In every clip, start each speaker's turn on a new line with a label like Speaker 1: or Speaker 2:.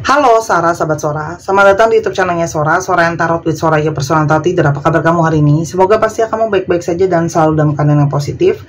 Speaker 1: Halo Sarah, sahabat Sora. Selamat datang di YouTube channelnya Sora, Sora yang Tarot with Soraya Personal Tarot Reader. Apa kabar kamu hari ini? Semoga pasti kamu baik-baik saja dan selalu dalam keadaan yang positif.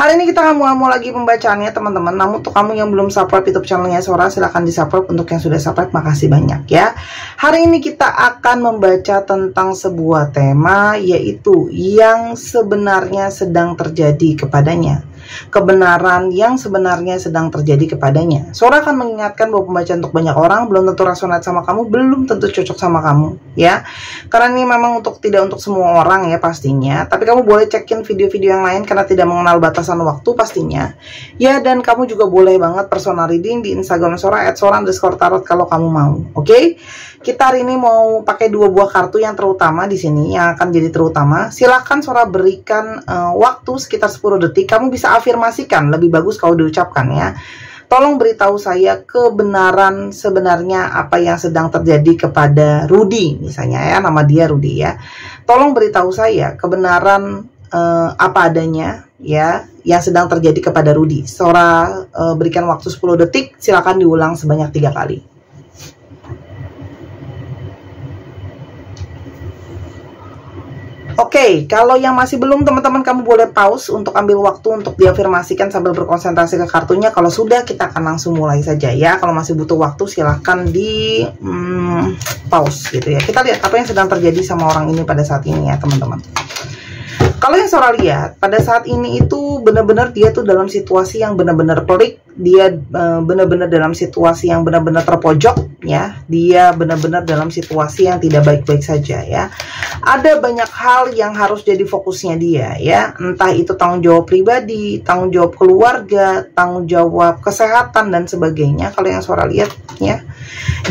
Speaker 1: Hari ini kita mau lagi pembacaannya teman-teman. Namun untuk kamu yang belum subscribe YouTube channelnya Sora, silahkan di subscribe. Untuk yang sudah subscribe, makasih banyak ya. Hari ini kita akan membaca tentang sebuah tema, yaitu yang sebenarnya sedang terjadi kepadanya. Kebenaran yang sebenarnya sedang terjadi kepadanya. Sora akan mengingatkan bahwa pembacaan untuk banyak orang belum tentu resonate sama kamu, belum tentu cocok sama kamu ya. Karena ini memang tidak untuk semua orang ya pastinya. Tapi kamu boleh cekin video-video yang lain karena tidak mengenal batasan waktu pastinya. Ya, dan kamu juga boleh banget personal reading di Instagram Sora @sora_tarot kalau kamu mau. Oke? Kita hari ini mau pakai dua buah kartu yang terutama di sini, yang akan jadi terutama. Silahkan Sora berikan waktu sekitar 10 detik. Kamu bisa afirmasikan, lebih bagus kalau diucapkan ya. Tolong beritahu saya kebenaran sebenarnya apa yang sedang terjadi kepada Rudy, misalnya ya, nama dia Rudy ya. Tolong beritahu saya kebenaran apa adanya ya yang sedang terjadi kepada Rudy. Sora berikan waktu 10 detik, silakan diulang sebanyak 3 kali. Oke, kalau yang masih belum, teman-teman kamu boleh pause untuk ambil waktu untuk diafirmasikan sambil berkonsentrasi ke kartunya. Kalau sudah, kita akan langsung mulai saja ya. Kalau masih butuh waktu, silahkan di pause gitu ya. Kita lihat apa yang sedang terjadi sama orang ini pada saat ini ya teman-teman. Kalau yang Sora lihat pada saat ini itu benar-benar dia tuh dalam situasi yang benar-benar pelik. Dia benar-benar dalam situasi yang benar-benar terpojok ya. Dia benar-benar dalam situasi yang tidak baik-baik saja ya. Ada banyak hal yang harus jadi fokusnya dia ya. Entah itu tanggung jawab pribadi, tanggung jawab keluarga, tanggung jawab kesehatan dan sebagainya. Kalau yang Sora lihat ya.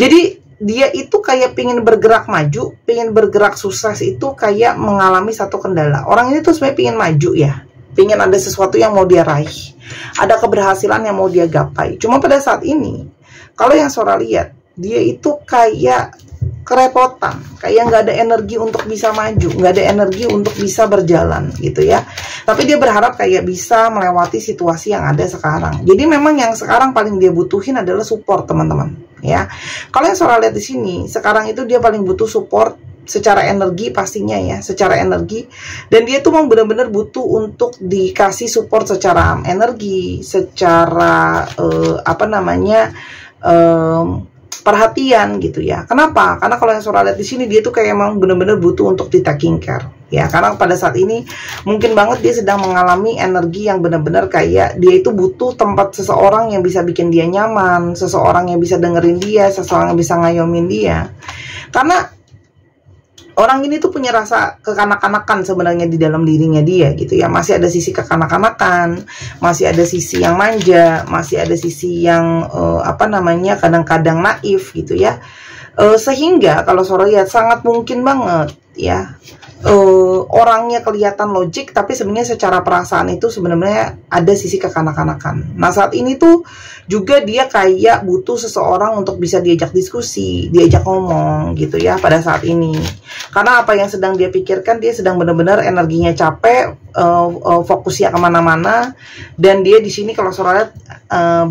Speaker 1: Jadi dia itu kayak pingin bergerak maju, pingin bergerak sukses itu kayak mengalami satu kendala. Orang ini tuh sebenarnya pingin maju ya, pingin ada sesuatu yang mau dia raih, ada keberhasilan yang mau dia gapai. Cuma pada saat ini, kalau yang Sora lihat, dia itu kayak kerepotan, kayak nggak ada energi untuk bisa maju, nggak ada energi untuk bisa berjalan gitu ya. Tapi dia berharap kayak bisa melewati situasi yang ada sekarang. Jadi memang yang sekarang paling dia butuhin adalah support teman-teman ya. Kalau yang Sora lihat di sini, sekarang itu dia paling butuh support secara energi pastinya ya, secara energi. Dan dia tuh memang benar-benar butuh untuk dikasih support secara energi, secara perhatian gitu ya. Kenapa? Karena kalau yang Sora lihat di sini dia tuh kayak emang bener-bener butuh untuk di taking care ya. Karena pada saat ini mungkin banget dia sedang mengalami energi yang bener-bener kayak dia itu butuh tempat seseorang yang bisa bikin dia nyaman, seseorang yang bisa dengerin dia, seseorang yang bisa ngayomin dia. Karena orang ini tuh punya rasa kekanak-kanakan sebenarnya di dalam dirinya dia gitu ya. Masih ada sisi kekanak-kanakan, masih ada sisi yang manja, masih ada sisi yang kadang-kadang naif gitu ya. Sehingga kalau Sora lihat sangat mungkin banget ya, orangnya kelihatan logik tapi sebenarnya secara perasaan itu sebenarnya ada sisi kekanak-kanakan. Nah saat ini tuh juga dia kayak butuh seseorang untuk bisa diajak diskusi, diajak ngomong gitu ya pada saat ini. Karena apa yang sedang dia pikirkan, dia sedang benar-benar energinya capek, fokusnya kemana-mana. Dan dia di sini kalau Sora lihat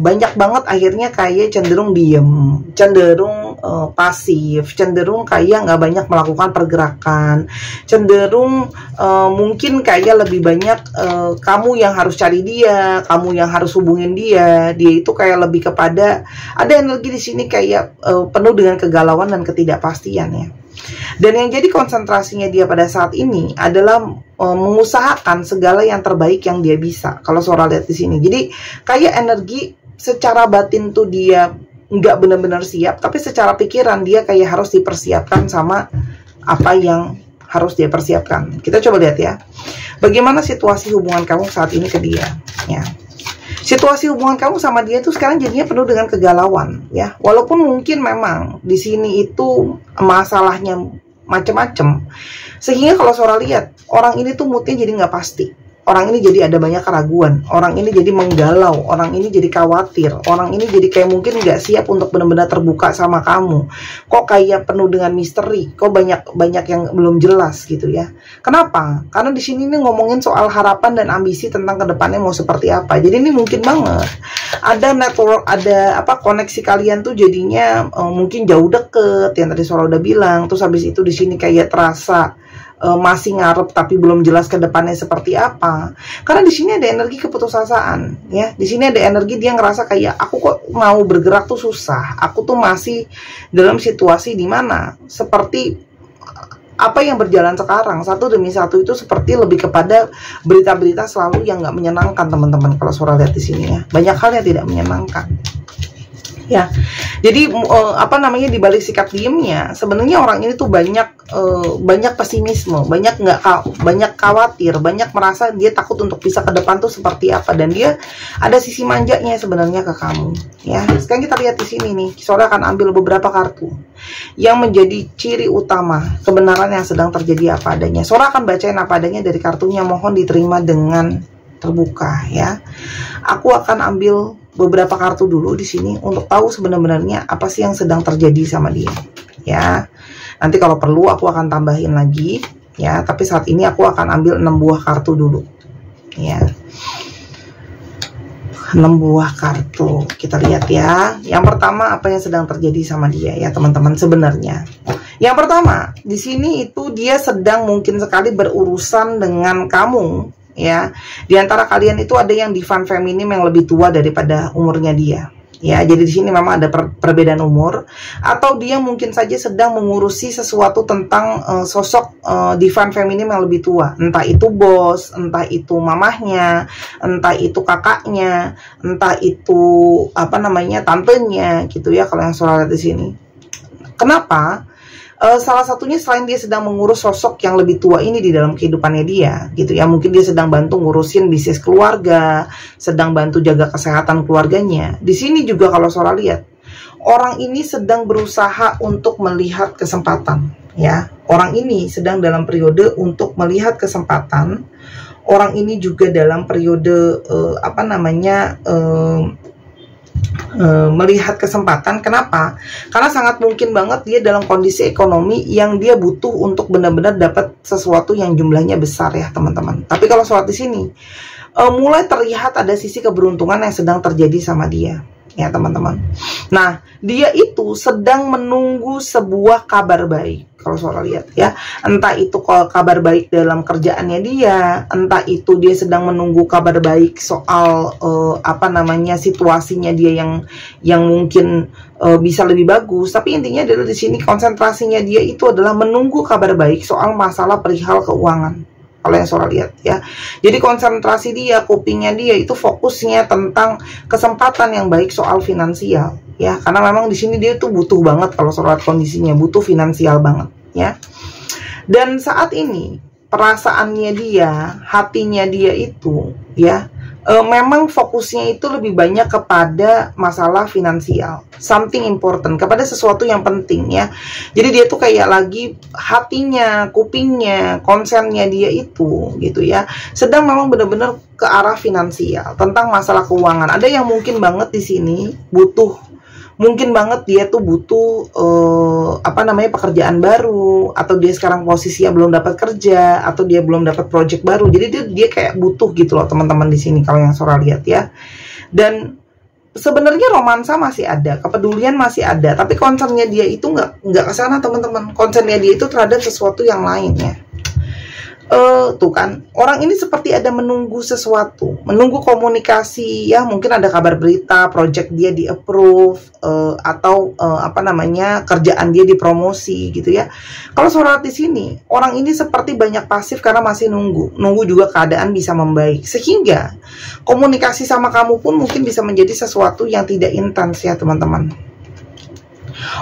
Speaker 1: banyak banget akhirnya kayak cenderung diem, cenderung pasif, cenderung kayak nggak banyak melakukan pergerakan, cenderung mungkin kayak lebih banyak kamu yang harus cari dia, kamu yang harus hubungin dia. Dia itu kayak lebih kepada ada energi di sini kayak penuh dengan kegalauan dan ketidakpastian ya. Dan yang jadi konsentrasinya dia pada saat ini adalah mengusahakan segala yang terbaik yang dia bisa. Kalau Sora lihat di sini, jadi kayak energi secara batin tuh dia nggak benar-benar siap, tapi secara pikiran dia kayak harus dipersiapkan sama apa yang harus dia persiapkan. Kita coba lihat ya, bagaimana situasi hubungan kamu saat ini ke dia ya. Situasi hubungan kamu sama dia tuh sekarang jadinya penuh dengan kegalauan ya. Walaupun mungkin memang di sini itu masalahnya macam-macam. Sehingga kalau Sora lihat, orang ini tuh moodnya jadi nggak pasti. orang ini jadi ada banyak keraguan, orang ini jadi menggalau, orang ini jadi khawatir, orang ini jadi kayak mungkin nggak siap untuk benar-benar terbuka sama kamu. Kok kayak penuh dengan misteri, kok banyak yang belum jelas gitu ya. Kenapa? Karena di sini nih ngomongin soal harapan dan ambisi tentang kedepannya mau seperti apa. Jadi ini mungkin banget ada network, ada koneksi kalian tuh jadinya mungkin jauh deket yang tadi Sora udah bilang. Terus habis itu di sini kayak terasa masih ngarep tapi belum jelas ke depannya seperti apa. Karena di sini ada energi keputusasaan ya. Di sini ada energi dia ngerasa kayak aku kok mau bergerak tuh susah. Aku tuh masih dalam situasi di mana seperti apa yang berjalan sekarang satu demi satu itu seperti lebih kepada berita-berita selalu yang nggak menyenangkan teman-teman. Kalau Sora lihat di sini ya, banyak hal yang tidak menyenangkan. Ya, jadi di balik sikap diemnya sebenarnya orang ini tuh banyak pesimisme, banyak khawatir, banyak merasa dia takut untuk bisa ke depan tuh seperti apa, dan dia ada sisi manjanya sebenarnya ke kamu. Ya, sekarang kita lihat di sini nih, Sora akan ambil beberapa kartu yang menjadi ciri utama kebenaran yang sedang terjadi apa adanya. Sora akan bacain apa adanya dari kartunya, mohon diterima dengan terbuka ya. Aku akan ambil beberapa kartu dulu di sini untuk tahu sebenarnya apa sih yang sedang terjadi sama dia ya. Nanti kalau perlu aku akan tambahin lagi ya, tapi saat ini aku akan ambil 6 buah kartu dulu ya. 6 buah kartu kita lihat ya. Yang pertama apa yang sedang terjadi sama dia ya teman-teman. Sebenarnya yang pertama di sini itu dia sedang mungkin sekali berurusan dengan kamu ya. Di antara kalian itu ada yang divine feminim yang lebih tua daripada umurnya dia. Ya, jadi di sini memang ada perbedaan umur, atau dia mungkin saja sedang mengurusi sesuatu tentang sosok divine feminim yang lebih tua. Entah itu bos, entah itu mamahnya, entah itu kakaknya, entah itu tantenya gitu ya kalau yang Sora lihat di sini. Kenapa? Salah satunya selain dia sedang mengurus sosok yang lebih tua ini di dalam kehidupannya dia gitu ya, mungkin dia sedang bantu ngurusin bisnis keluarga, sedang bantu jaga kesehatan keluarganya. Di sini juga kalau Sora lihat orang ini sedang berusaha untuk melihat kesempatan ya. Orang ini sedang dalam periode untuk melihat kesempatan. Orang ini juga dalam periode melihat kesempatan. Kenapa? Karena sangat mungkin banget dia dalam kondisi ekonomi yang dia butuh untuk benar-benar dapat sesuatu yang jumlahnya besar ya teman-teman. Tapi kalau soal di sini mulai terlihat ada sisi keberuntungan yang sedang terjadi sama dia ya teman-teman. Nah, dia itu sedang menunggu sebuah kabar baik kalau Sora lihat ya. Entah itu kabar baik dalam kerjaannya dia, entah itu dia sedang menunggu kabar baik soal situasinya dia yang mungkin bisa lebih bagus. Tapi intinya adalah di sini konsentrasinya dia itu adalah menunggu kabar baik soal masalah perihal keuangan. Kalau yang Sora lihat ya, jadi konsentrasi dia, kupingnya dia itu fokusnya tentang kesempatan yang baik soal finansial ya, karena memang di sini dia tuh butuh banget kalau Sora lihat kondisinya, butuh finansial banget ya. Dan saat ini perasaannya dia, hatinya dia itu ya, memang fokusnya itu lebih banyak kepada masalah finansial, something important, kepada sesuatu yang penting ya. Jadi dia tuh kayak lagi hatinya, kupingnya, konsennya dia itu gitu ya, sedang memang benar-benar ke arah finansial, tentang masalah keuangan. Ada yang mungkin banget di sini mungkin banget dia tuh butuh pekerjaan baru, atau dia sekarang posisinya belum dapat kerja, atau dia belum dapat project baru. Jadi dia kayak butuh gitu loh teman-teman di sini kalau yang Sora lihat ya. Dan sebenarnya romansa masih ada, kepedulian masih ada, tapi concernnya dia itu nggak ke sana teman-teman. Concernnya dia itu terhadap sesuatu yang lain ya. Tuh kan, orang ini seperti ada menunggu sesuatu, menunggu komunikasi ya, mungkin ada kabar berita, project dia di approve, atau kerjaan dia dipromosi gitu ya. Kalau Sora di sini, orang ini seperti banyak pasif karena masih nunggu juga keadaan bisa membaik, sehingga komunikasi sama kamu pun mungkin bisa menjadi sesuatu yang tidak intens ya teman-teman.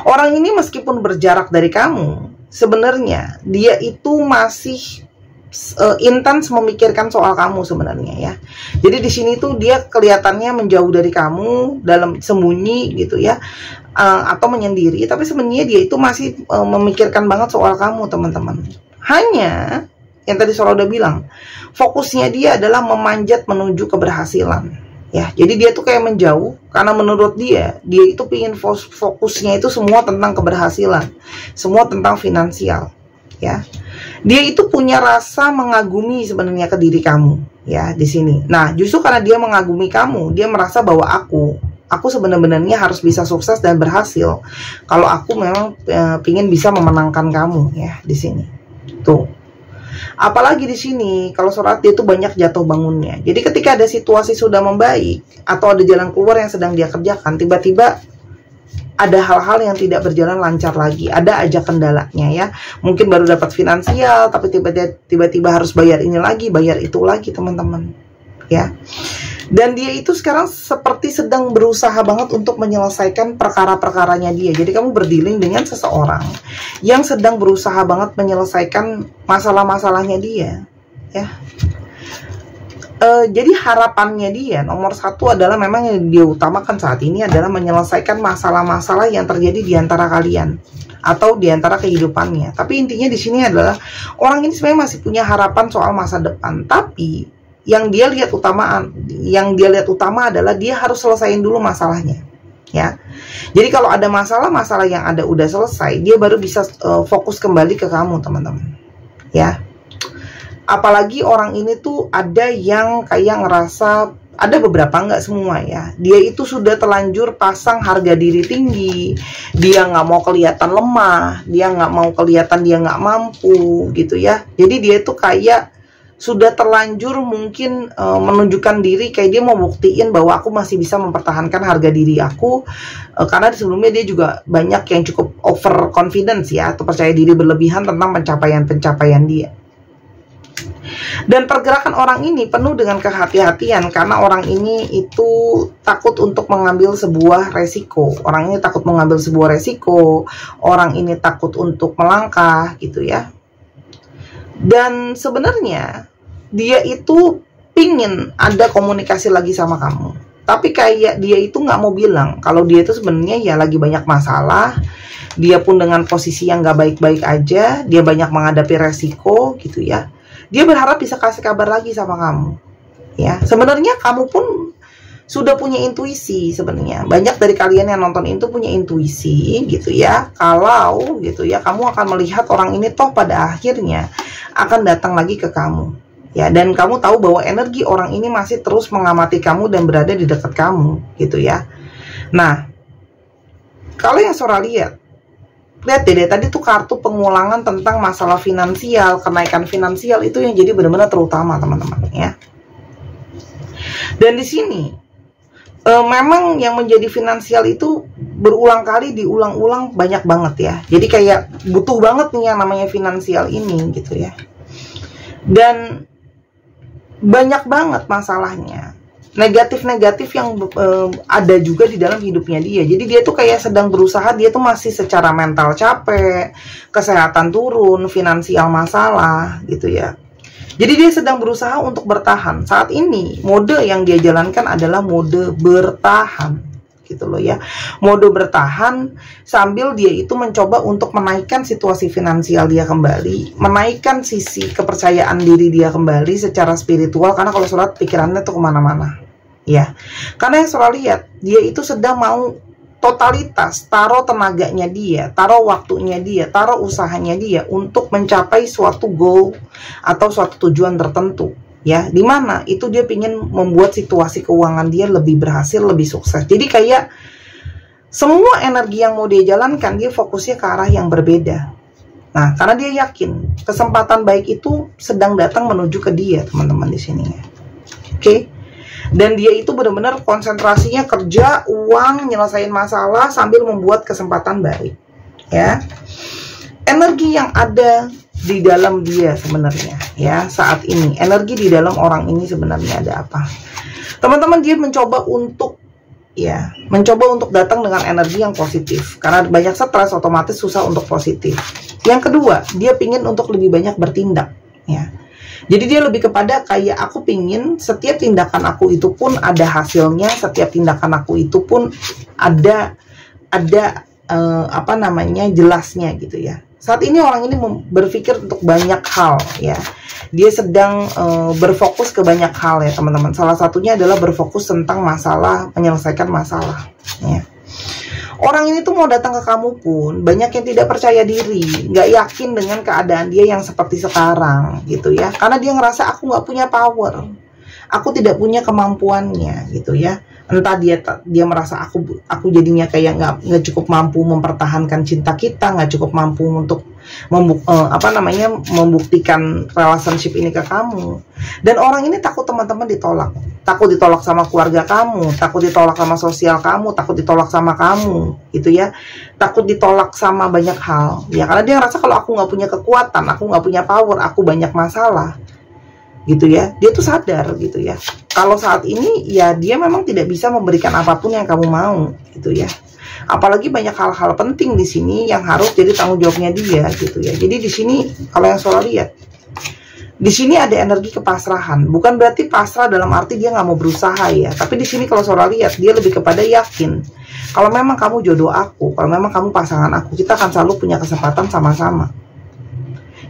Speaker 1: Orang ini meskipun berjarak dari kamu, sebenarnya dia itu masih intens memikirkan soal kamu sebenarnya ya. Jadi di sini tuh dia kelihatannya menjauh dari kamu, dalam sembunyi gitu ya, atau menyendiri, tapi sebenarnya dia itu masih memikirkan banget soal kamu teman-teman. Hanya yang tadi Sora udah bilang, fokusnya dia adalah memanjat menuju keberhasilan. Ya, jadi dia tuh kayak menjauh karena menurut dia itu pingin fokusnya itu semua tentang keberhasilan, semua tentang finansial. Ya, dia itu punya rasa mengagumi sebenarnya ke diri kamu. Ya, di sini. Nah, justru karena dia mengagumi kamu, dia merasa bahwa aku sebenarnya harus bisa sukses dan berhasil. Kalau aku memang pingin bisa memenangkan kamu, ya di sini. Tuh. Apalagi di sini kalau surat dia tuh banyak jatuh bangunnya. Jadi ketika ada situasi sudah membaik atau ada jalan keluar yang sedang dia kerjakan, tiba-tiba ada hal-hal yang tidak berjalan lancar lagi, ada aja kendalanya ya. Mungkin baru dapat finansial tapi tiba-tiba harus bayar ini lagi, bayar itu lagi, teman-teman. Ya. Dan dia itu sekarang seperti sedang berusaha banget untuk menyelesaikan perkara-perkaranya dia. Jadi kamu berdealing dengan seseorang yang sedang berusaha banget menyelesaikan masalah-masalahnya dia, ya. Jadi harapannya dia nomor satu adalah memang yang dia utamakan saat ini adalah menyelesaikan masalah-masalah yang terjadi di antara kalian atau di antara kehidupannya. Tapi intinya di sini adalah orang ini sebenarnya masih punya harapan soal masa depan, tapi yang dia lihat utama adalah dia harus selesaiin dulu masalahnya, ya. Jadi kalau ada masalah yang ada udah selesai, dia baru bisa fokus kembali ke kamu, teman-teman, ya. Apalagi orang ini tuh ada yang kayak ngerasa, ada beberapa, nggak semua ya, dia itu sudah terlanjur pasang harga diri tinggi, dia nggak mau kelihatan lemah, dia nggak mau kelihatan dia nggak mampu gitu ya. Jadi dia tuh kayak sudah terlanjur mungkin menunjukkan diri, kayak dia mau buktiin bahwa aku masih bisa mempertahankan harga diri aku, karena sebelumnya dia juga banyak yang cukup over confidence ya, atau percaya diri berlebihan tentang pencapaian dia. Dan pergerakan orang ini penuh dengan kehati-hatian karena orang ini itu takut untuk mengambil sebuah resiko. Orang ini takut mengambil sebuah resiko, orang ini takut untuk melangkah gitu ya. Dan sebenarnya dia itu pingin ada komunikasi lagi sama kamu, tapi kayak dia itu nggak mau bilang kalau dia itu sebenarnya ya lagi banyak masalah. Dia pun dengan posisi yang nggak baik-baik aja, dia banyak menghadapi resiko gitu ya. Dia berharap bisa kasih kabar lagi sama kamu, ya. Sebenarnya kamu pun sudah punya intuisi sebenarnya. Banyak dari kalian yang nonton itu punya intuisi gitu ya. Kalau gitu ya, kamu akan melihat orang ini toh pada akhirnya akan datang lagi ke kamu. Ya, dan kamu tahu bahwa energi orang ini masih terus mengamati kamu dan berada di dekat kamu gitu ya. Nah, kalau yang Sora lihat deh tadi tuh kartu pengulangan tentang masalah finansial, kenaikan finansial itu yang jadi benar-benar terutama, teman-teman ya. Dan di sini memang yang menjadi finansial itu berulang kali diulang-ulang banyak banget ya. Jadi kayak butuh banget nih yang namanya finansial ini gitu ya. Dan banyak banget masalahnya, negatif-negatif yang ada juga di dalam hidupnya dia. Jadi dia tuh kayak sedang berusaha, dia tuh masih secara mental capek, kesehatan turun, finansial masalah gitu ya. Jadi dia sedang berusaha untuk bertahan. Saat ini mode yang dia jalankan adalah mode bertahan gitu loh ya. Mode bertahan sambil dia itu mencoba untuk menaikkan situasi finansial dia kembali, menaikkan sisi kepercayaan diri dia kembali secara spiritual, karena kalau surat pikirannya tuh kemana-mana ya. Karena yang Sora lihat, dia itu sedang mau totalitas, taruh tenaganya dia, taruh waktunya dia, taruh usahanya dia untuk mencapai suatu goal atau suatu tujuan tertentu ya, dimana itu dia ingin membuat situasi keuangan dia lebih berhasil, lebih sukses. Jadi kayak semua energi yang mau dia jalankan, dia fokusnya ke arah yang berbeda. Nah, karena dia yakin kesempatan baik itu sedang datang menuju ke dia, teman-teman di sini ya. Oke. Dan dia itu benar-benar konsentrasinya kerja, uang, nyelesain masalah sambil membuat kesempatan baik ya. Energi yang ada di dalam dia sebenarnya ya saat ini, energi di dalam orang ini sebenarnya ada apa? Teman-teman, dia mencoba untuk datang dengan energi yang positif. Karena banyak stres, otomatis susah untuk positif. Yang kedua, dia pingin untuk lebih banyak bertindak ya. Jadi dia lebih kepada kayak aku pingin setiap tindakan aku itu pun ada hasilnya, setiap tindakan aku itu pun ada jelasnya gitu ya. Saat ini orang ini berpikir untuk banyak hal ya. Dia sedang berfokus ke banyak hal ya teman-teman. Salah satunya adalah berfokus tentang masalah, menyelesaikan masalah ya. Orang ini tuh mau datang ke kamu pun banyak yang tidak percaya diri, nggak yakin dengan keadaan dia yang seperti sekarang gitu ya. Karena dia ngerasa aku nggak punya power, aku tidak punya kemampuannya gitu ya. Entah dia merasa aku jadinya kayak nggak cukup mampu mempertahankan cinta kita, nggak cukup mampu untuk membuktikan relationship ini ke kamu. Dan orang ini takut teman-teman ditolak, takut ditolak sama keluarga kamu, takut ditolak sama sosial kamu, takut ditolak sama kamu gitu ya, takut ditolak sama banyak hal ya. Karena dia ngerasa kalau aku nggak punya kekuatan, aku nggak punya power, aku banyak masalah gitu ya. Dia tuh sadar gitu ya, kalau saat ini ya dia memang tidak bisa memberikan apapun yang kamu mau gitu ya. Apalagi banyak hal-hal penting di sini yang harus jadi tanggung jawabnya dia gitu ya. Jadi di sini kalau yang Sora lihat, di sini ada energi kepasrahan. Bukan berarti pasrah dalam arti dia nggak mau berusaha ya, tapi di sini kalau Sora lihat dia lebih kepada yakin kalau memang kamu jodoh aku, kalau memang kamu pasangan aku, kita akan selalu punya kesempatan sama-sama.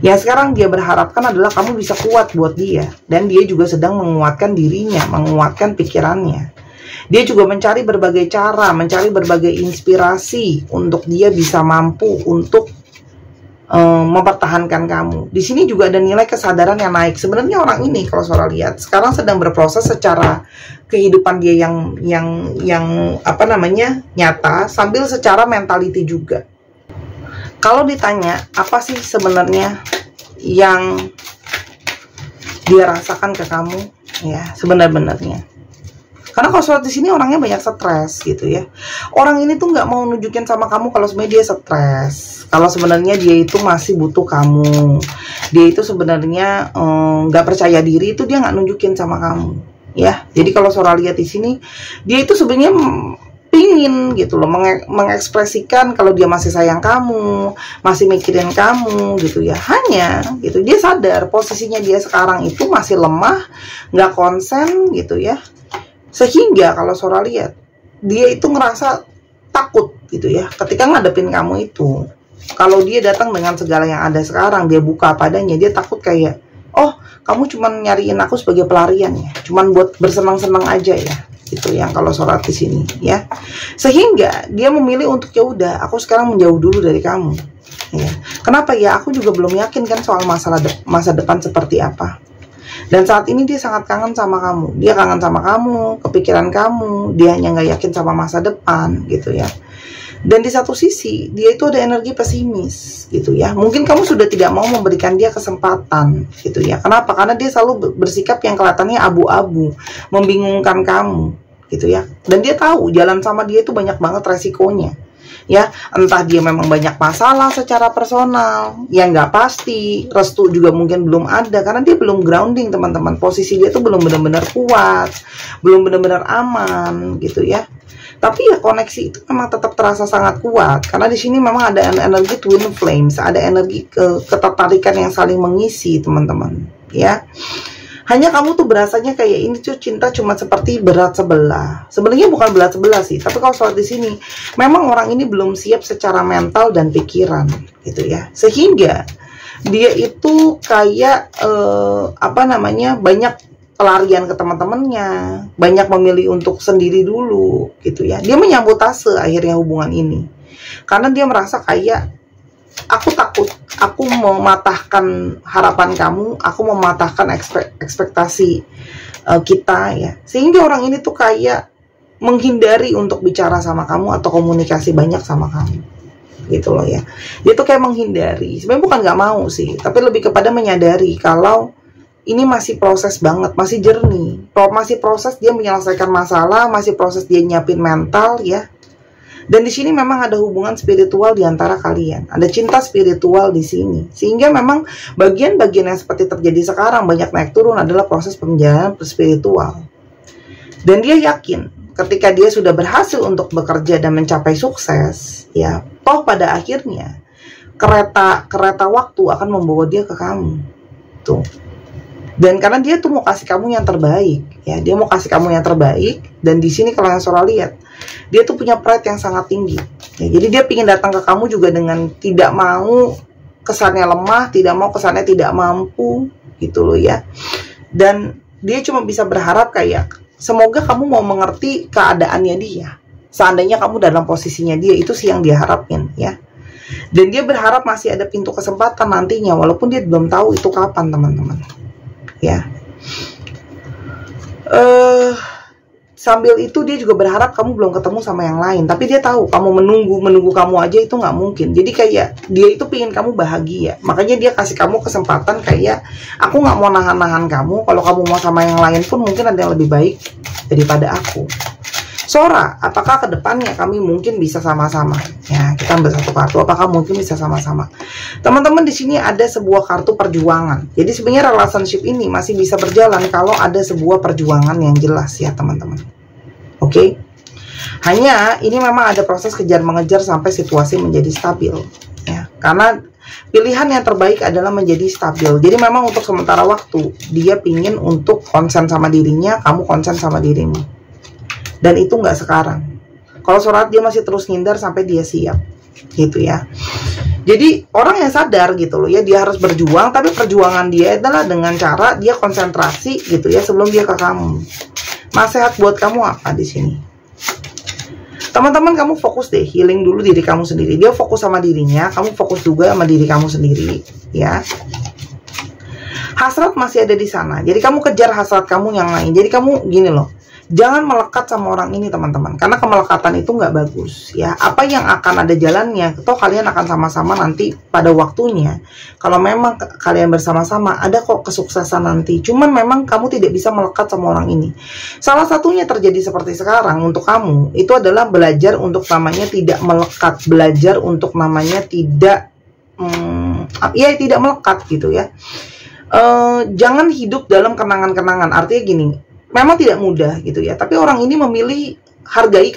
Speaker 1: Yang sekarang dia berharapkan adalah kamu bisa kuat buat dia. Dan dia juga sedang menguatkan dirinya, menguatkan pikirannya. Dia juga mencari berbagai cara, mencari berbagai inspirasi untuk dia bisa mampu untuk mempertahankan kamu. Di sini juga ada nilai kesadaran yang naik. Sebenarnya orang ini kalau Sora lihat sekarang sedang berproses secara kehidupan dia yang nyata, sambil secara mentality juga. Kalau ditanya apa sih sebenarnya yang dia rasakan ke kamu ya sebenarnya, karena kalau Sora di sini orangnya banyak stres gitu ya. Orang ini tuh nggak mau nunjukin sama kamu kalau sebenarnya dia stres, kalau sebenarnya dia itu masih butuh kamu, dia itu sebenarnya nggak percaya diri, itu dia nggak nunjukin sama kamu ya. Jadi kalau Sora lihat di sini, dia itu sebenarnya pingin gitu loh mengekspresikan kalau dia masih sayang kamu, masih mikirin kamu gitu ya. Hanya gitu dia sadar posisinya dia sekarang itu masih lemah, nggak konsen gitu ya. Sehingga kalau Sora lihat, dia itu ngerasa takut gitu ya ketika ngadepin kamu itu. Kalau dia datang dengan segala yang ada sekarang, dia buka padanya, dia takut kayak, oh kamu cuman nyariin aku sebagai pelarian ya, cuman buat bersenang-senang aja ya. Itu yang kalau Sora di sini ya. Sehingga dia memilih untuk ya udah aku sekarang menjauh dulu dari kamu ya. Kenapa ya? Aku juga belum yakin kan soal masa depan seperti apa. Dan saat ini dia sangat kangen sama kamu. Dia kangen sama kamu, kepikiran kamu, dia hanya nggak yakin sama masa depan gitu ya. Dan di satu sisi dia itu ada energi pesimis gitu ya. Mungkin kamu sudah tidak mau memberikan dia kesempatan gitu ya. Kenapa? Karena dia selalu bersikap yang kelihatannya abu-abu, membingungkan kamu gitu ya. Dan dia tahu jalan sama dia itu banyak banget resikonya ya. Entah dia memang banyak masalah secara personal yang nggak pasti, restu juga mungkin belum ada karena dia belum grounding teman-teman. Posisi dia tuh belum benar-benar kuat, belum benar-benar aman gitu ya. Tapi ya koneksi itu memang tetap terasa sangat kuat karena di sini memang ada energi twin flames, ada energi ketertarikan yang saling mengisi teman-teman ya. Hanya kamu tuh berasanya kayak ini tuh cinta cuma seperti berat sebelah. Sebenarnya bukan berat sebelah sih, tapi kalau soal di sini memang orang ini belum siap secara mental dan pikiran gitu ya. Sehingga dia itu kayak banyak pelarian ke teman-temannya, banyak memilih untuk sendiri dulu gitu ya. Dia menyambut tase akhirnya hubungan ini karena dia merasa kayak aku takut, aku mematahkan harapan kamu, aku mematahkan ekspektasi kita ya. Sehingga orang ini tuh kayak menghindari untuk bicara sama kamu atau komunikasi banyak sama kamu gitu loh ya. Dia tuh kayak menghindari, sebenarnya bukan nggak mau sih, tapi lebih kepada menyadari kalau ini masih proses banget, masih jernih, masih proses dia menyelesaikan masalah, masih proses dia nyiapin mental ya. Dan di sini memang ada hubungan spiritual di antara kalian, ada cinta spiritual di sini. Sehingga memang bagian-bagian yang seperti terjadi sekarang banyak naik turun adalah proses penjalanan spiritual. Dan dia yakin ketika dia sudah berhasil untuk bekerja dan mencapai sukses, ya, toh pada akhirnya kereta waktu akan membawa dia ke kamu, tuh. Dan karena dia tuh mau kasih kamu yang terbaik, ya, dia mau kasih kamu yang terbaik. Dan di sini kalau yang Sora lihat, dia tuh punya pride yang sangat tinggi. Ya, jadi dia ingin datang ke kamu juga dengan tidak mau kesannya lemah, tidak mau kesannya tidak mampu gitu loh ya. Dan dia cuma bisa berharap kayak semoga kamu mau mengerti keadaannya dia. Seandainya kamu dalam posisinya dia, itu sih yang dia harapin ya. Dan dia berharap masih ada pintu kesempatan nantinya, walaupun dia belum tahu itu kapan teman-teman ya. Sambil itu dia juga berharap kamu belum ketemu sama yang lain, tapi dia tahu kamu menunggu kamu aja itu nggak mungkin. Jadi kayak dia itu pingin kamu bahagia, makanya dia kasih kamu kesempatan kayak aku nggak mau nahan-nahan kamu, kalau kamu mau sama yang lain pun mungkin ada yang lebih baik daripada aku. Sora, apakah kedepannya kami mungkin bisa sama-sama? Ya, kita ambil satu kartu. Apakah mungkin bisa sama-sama? Teman-teman, di sini ada sebuah kartu perjuangan. Jadi sebenarnya relationship ini masih bisa berjalan kalau ada sebuah perjuangan yang jelas ya teman-teman. Oke? Hanya ini memang ada proses kejar mengejar sampai situasi menjadi stabil. Ya, karena pilihan yang terbaik adalah menjadi stabil. Jadi memang untuk sementara waktu dia pingin untuk konsen sama dirinya, kamu konsen sama dirimu. Dan itu nggak sekarang. Kalau surat dia masih terus ngindar sampai dia siap, gitu ya. Jadi orang yang sadar gitu loh ya, dia harus berjuang, tapi perjuangan dia adalah dengan cara dia konsentrasi gitu ya sebelum dia ke kamu. Nasihat buat kamu apa di sini? Teman-teman, kamu fokus deh, healing dulu diri kamu sendiri. Dia fokus sama dirinya, kamu fokus juga sama diri kamu sendiri, ya. Hasrat masih ada di sana. Jadi kamu kejar hasrat kamu yang lain. Jadi kamu gini loh. Jangan melekat sama orang ini teman-teman, karena kemelekatan itu nggak bagus ya. Apa yang akan ada jalannya, toh kalian akan sama-sama nanti pada waktunya. Kalau memang kalian bersama-sama, ada kok kesuksesan nanti. Cuman memang kamu tidak bisa melekat sama orang ini. Salah satunya terjadi seperti sekarang untuk kamu, itu adalah belajar untuk namanya tidak melekat, belajar untuk namanya tidak tidak melekat gitu ya. Jangan hidup dalam kenangan-kenangan. Artinya gini, memang tidak mudah gitu ya, tapi orang ini memilih, hargai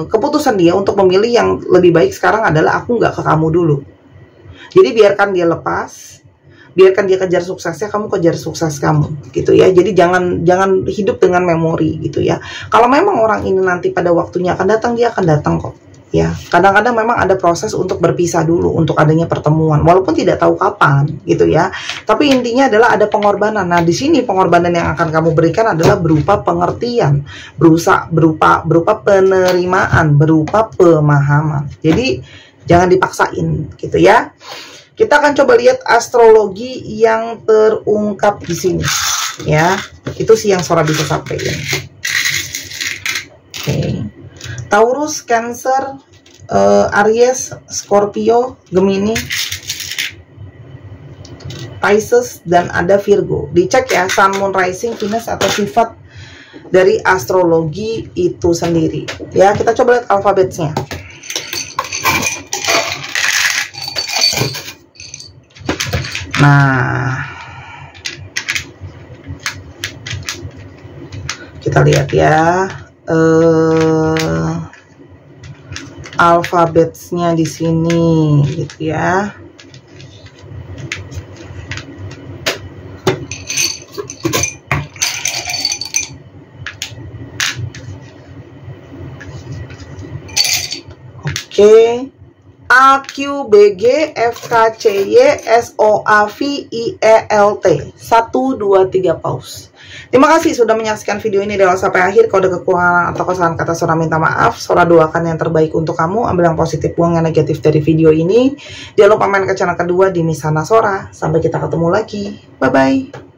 Speaker 1: keputusan dia untuk memilih yang lebih baik sekarang adalah aku nggak ke kamu dulu. Jadi biarkan dia lepas, biarkan dia kejar suksesnya, kamu kejar sukses kamu gitu ya. Jadi jangan hidup dengan memori gitu ya. Kalau memang orang ini nanti pada waktunya akan datang, dia akan datang kok. Ya, kadang-kadang memang ada proses untuk berpisah dulu, untuk adanya pertemuan, walaupun tidak tahu kapan, gitu ya. Tapi intinya adalah ada pengorbanan. Nah, di sini pengorbanan yang akan kamu berikan adalah berupa pengertian, berupa penerimaan, berupa pemahaman. Jadi jangan dipaksain, gitu ya. Kita akan coba lihat astrologi yang terungkap di sini, ya. Itu sih yang Sora bisa sampaikan. Oke. Taurus, Cancer, Aries, Scorpio, Gemini, Pisces, dan ada Virgo. Dicek ya, Sun, Moon, Rising, Venus, atau sifat dari astrologi itu sendiri. Ya, kita coba lihat alfabetnya. Nah, kita lihat ya. Alfabetnya di sini gitu ya. Oke. A, Q, B, G, F, K, C, Y, S, O, A, V, I, E, L, T. 1, 2, 3, pause. Terima kasih sudah menyaksikan video ini dari awal sampai akhir. Kalau ada kekurangan atau kesalahan kata, Sora minta maaf. Sora doakan yang terbaik untuk kamu. Ambil yang positif, buang yang negatif dari video ini. Jangan lupa main ke channel kedua di Misana Sora. Sampai kita ketemu lagi. Bye-bye.